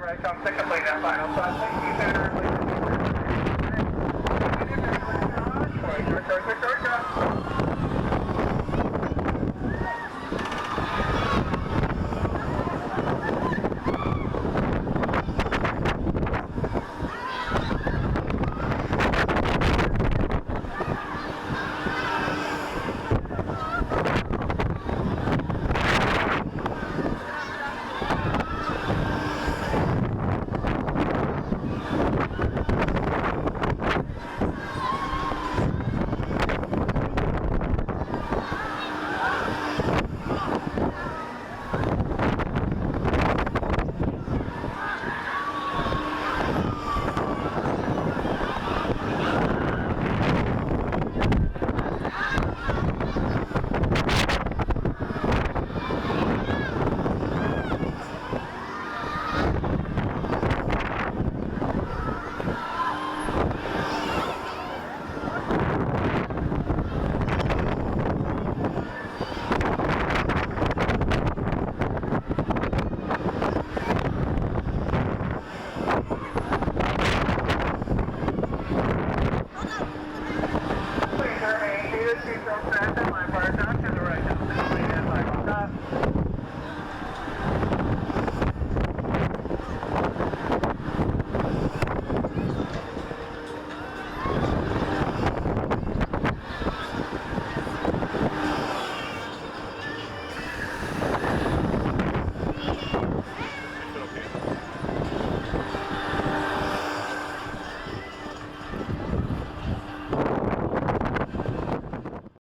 right, so I'm to complete that final shot. Thank you, Cedar. Troika. Please remain seated, seatbelt fastened, line bar attached, and the